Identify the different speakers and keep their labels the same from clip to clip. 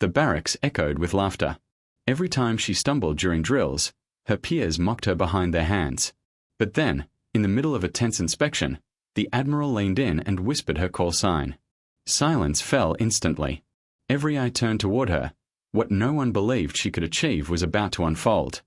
Speaker 1: The barracks echoed with laughter. Every time she stumbled during drills, her peers mocked her behind their hands. But then, in the middle of a tense inspection, the Admiral leaned in and whispered her call sign. Silence fell instantly. Every eye turned toward her. What no one believed she could achieve was about to unfold.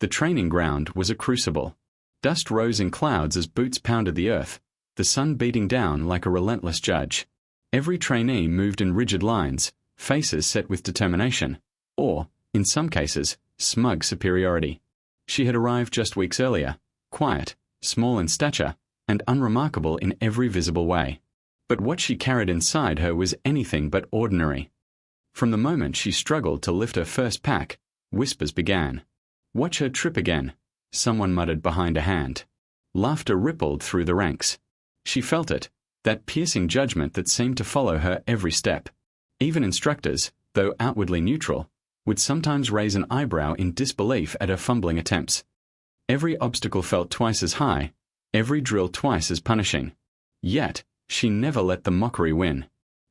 Speaker 1: The training ground was a crucible. Dust rose in clouds as boots pounded the earth, the sun beating down like a relentless judge. Every trainee moved in rigid lines, faces set with determination, or, in some cases, smug superiority. She had arrived just weeks earlier, quiet, small in stature, and unremarkable in every visible way. But what she carried inside her was anything but ordinary. From the moment she struggled to lift her first pack, whispers began. "Watch her trip again," someone muttered behind a hand. Laughter rippled through the ranks. She felt it, that piercing judgment that seemed to follow her every step. Even instructors, though outwardly neutral, would sometimes raise an eyebrow in disbelief at her fumbling attempts. Every obstacle felt twice as high, every drill twice as punishing. Yet, she never let the mockery win.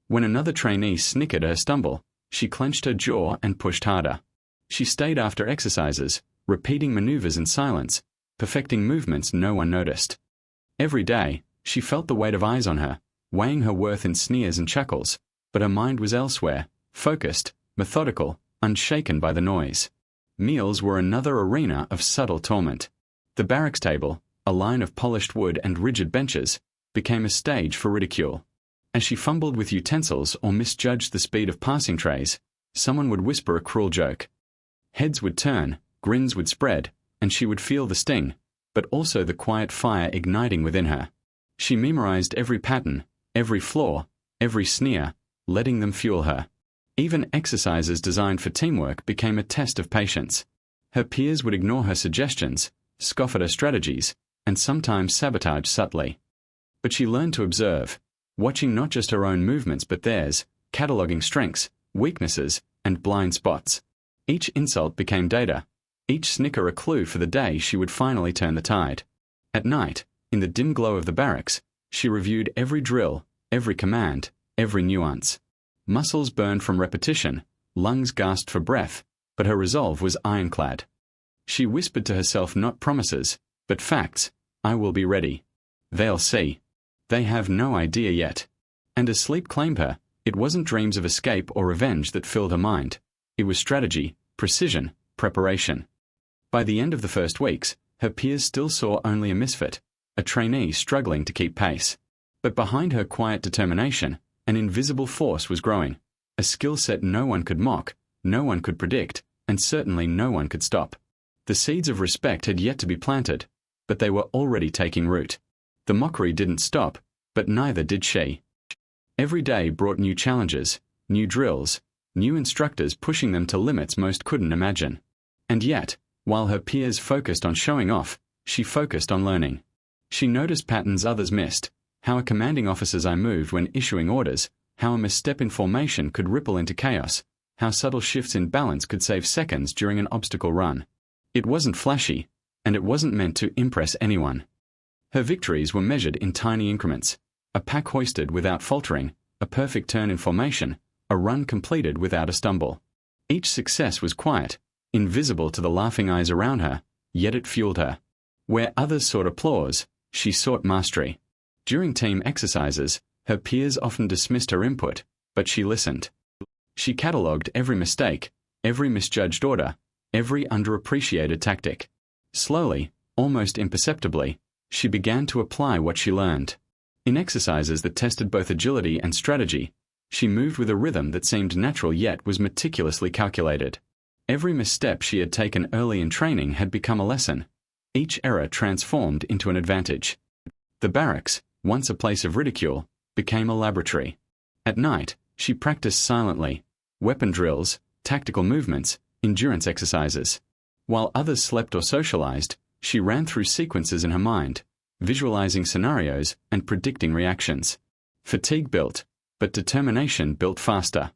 Speaker 1: When another trainee snickered at her stumble, she clenched her jaw and pushed harder. She stayed after exercises, repeating maneuvers in silence, perfecting movements no one noticed. Every day, she felt the weight of eyes on her, weighing her worth in sneers and chuckles, but her mind was elsewhere, focused, methodical, unshaken by the noise. Meals were another arena of subtle torment. The barracks table, a line of polished wood and rigid benches, became a stage for ridicule. As she fumbled with utensils or misjudged the speed of passing trays, someone would whisper a cruel joke. Heads would turn, grins would spread, and she would feel the sting, but also the quiet fire igniting within her. She memorized every pattern, every flaw, every sneer, letting them fuel her. Even exercises designed for teamwork became a test of patience. Her peers would ignore her suggestions, scoff at her strategies, and sometimes sabotage subtly. But she learned to observe, watching not just her own movements but theirs, cataloging strengths, weaknesses, and blind spots. Each insult became data, each snicker a clue for the day she would finally turn the tide. At night, in the dim glow of the barracks, she reviewed every drill, every command, every nuance. Muscles burned from repetition, lungs gasped for breath, but her resolve was ironclad. She whispered to herself not promises, but facts. "I will be ready. They'll see. They have no idea yet." And as sleep claimed her, it wasn't dreams of escape or revenge that filled her mind. It was strategy, precision, preparation. By the end of the first weeks, her peers still saw only a misfit, a trainee struggling to keep pace. But behind her quiet determination, an invisible force was growing, a skill set no one could mock, no one could predict, and certainly no one could stop. The seeds of respect had yet to be planted, but they were already taking root. The mockery didn't stop, but neither did she. Every day brought new challenges, new drills, new instructors pushing them to limits most couldn't imagine. And yet, while her peers focused on showing off, she focused on learning. She noticed patterns others missed, how a commanding officer's eye moved when issuing orders, how a misstep in formation could ripple into chaos, how subtle shifts in balance could save seconds during an obstacle run. It wasn't flashy, and it wasn't meant to impress anyone. Her victories were measured in tiny increments: a pack hoisted without faltering, a perfect turn in formation, a run completed without a stumble. Each success was quiet, invisible to the laughing eyes around her, yet it fueled her. Where others sought applause, she sought mastery. During team exercises, her peers often dismissed her input, but she listened. She catalogued every mistake, every misjudged order, every underappreciated tactic. Slowly, almost imperceptibly, she began to apply what she learned. In exercises that tested both agility and strategy, she moved with a rhythm that seemed natural yet was meticulously calculated. Every misstep she had taken early in training had become a lesson, each error transformed into an advantage. The barracks, once a place of ridicule, became a laboratory. At night, she practiced silently: weapon drills, tactical movements, endurance exercises. While others slept or socialized, she ran through sequences in her mind, visualizing scenarios and predicting reactions. Fatigue built, but determination built faster.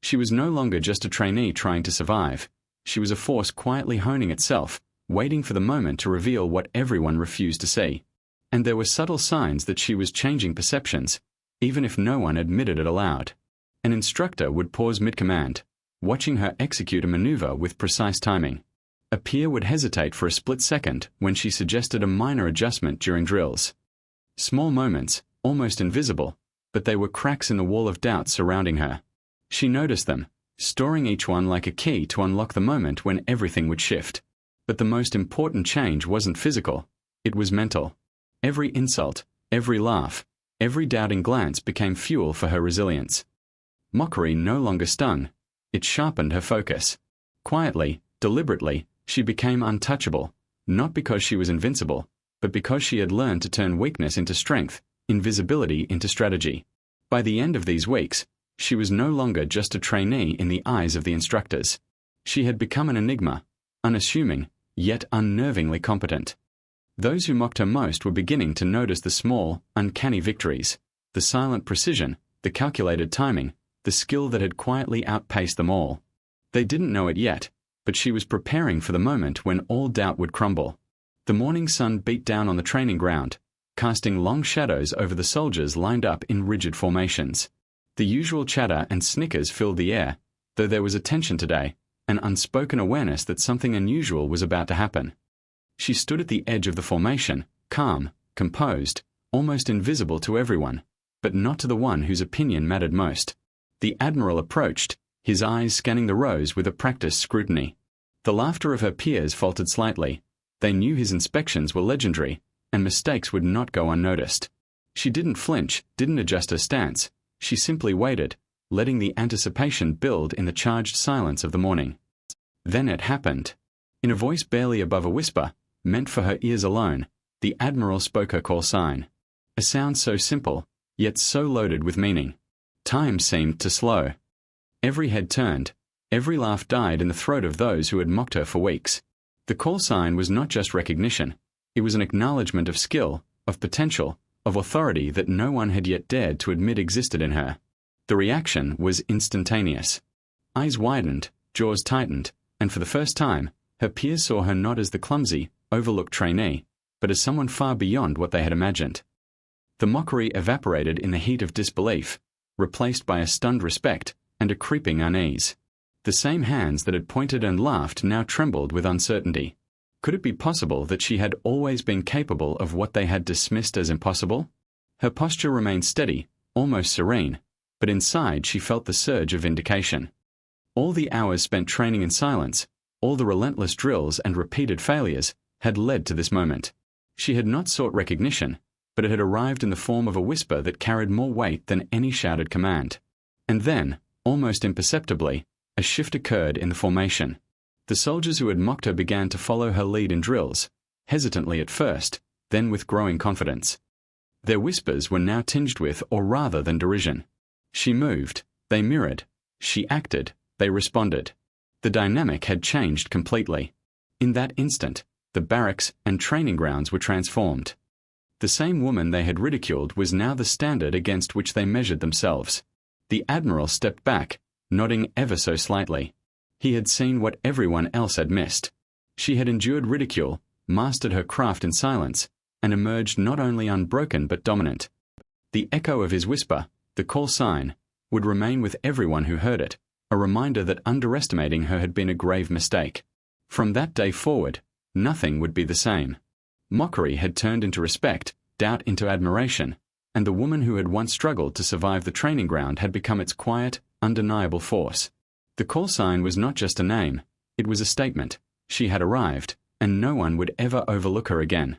Speaker 1: She was no longer just a trainee trying to survive. She was a force quietly honing itself, waiting for the moment to reveal what everyone refused to see. And there were subtle signs that she was changing perceptions, even if no one admitted it aloud. An instructor would pause mid-command, watching her execute a maneuver with precise timing. A peer would hesitate for a split second when she suggested a minor adjustment during drills. Small moments, almost invisible, but they were cracks in the wall of doubt surrounding her. She noticed them, storing each one like a key to unlock the moment when everything would shift. But the most important change wasn't physical, it was mental. Every insult, every laugh, every doubting glance became fuel for her resilience. Mockery no longer stung, it sharpened her focus. Quietly, deliberately, she became untouchable, not because she was invincible, but because she had learned to turn weakness into strength, invisibility into strategy. By the end of these weeks, she was no longer just a trainee in the eyes of the instructors. She had become an enigma, unassuming, yet unnervingly competent. Those who mocked her most were beginning to notice the small, uncanny victories, the silent precision, the calculated timing, the skill that had quietly outpaced them all. They didn't know it yet, but she was preparing for the moment when all doubt would crumble. The morning sun beat down on the training ground, casting long shadows over the soldiers lined up in rigid formations. The usual chatter and snickers filled the air, though there was a tension today, an unspoken awareness that something unusual was about to happen. She stood at the edge of the formation, calm, composed, almost invisible to everyone, but not to the one whose opinion mattered most. The Admiral approached, his eyes scanning the rows with a practiced scrutiny. The laughter of her peers faltered slightly. They knew his inspections were legendary, and mistakes would not go unnoticed. She didn't flinch, didn't adjust her stance. She simply waited, letting the anticipation build in the charged silence of the morning. Then it happened. In a voice barely above a whisper, meant for her ears alone, the Admiral spoke her call sign. A sound so simple, yet so loaded with meaning. Time seemed to slow. Every head turned, every laugh died in the throat of those who had mocked her for weeks. The call sign was not just recognition, it was an acknowledgement of skill, of potential, of authority that no one had yet dared to admit existed in her. The reaction was instantaneous. Eyes widened, jaws tightened, and for the first time, her peers saw her not as the clumsy, overlooked trainee, but as someone far beyond what they had imagined. The mockery evaporated in the heat of disbelief, replaced by a stunned respect and a creeping unease. The same hands that had pointed and laughed now trembled with uncertainty. Could it be possible that she had always been capable of what they had dismissed as impossible? Her posture remained steady, almost serene, but inside she felt the surge of vindication. All the hours spent training in silence, all the relentless drills and repeated failures, had led to this moment. She had not sought recognition, but it had arrived in the form of a whisper that carried more weight than any shouted command. And then, almost imperceptibly, a shift occurred in the formation. The soldiers who had mocked her began to follow her lead in drills, hesitantly at first, then with growing confidence. Their whispers were now tinged with or rather than derision. She moved, they mirrored. She acted, they responded. The dynamic had changed completely. In that instant, the barracks and training grounds were transformed. The same woman they had ridiculed was now the standard against which they measured themselves. The Admiral stepped back, nodding ever so slightly. He had seen what everyone else had missed. She had endured ridicule, mastered her craft in silence, and emerged not only unbroken but dominant. The echo of his whisper, the call sign, would remain with everyone who heard it, a reminder that underestimating her had been a grave mistake. From that day forward, nothing would be the same. Mockery had turned into respect, doubt into admiration, and the woman who had once struggled to survive the training ground had become its quiet, undeniable force. The call sign was not just a name, it was a statement. She had arrived, and no one would ever overlook her again.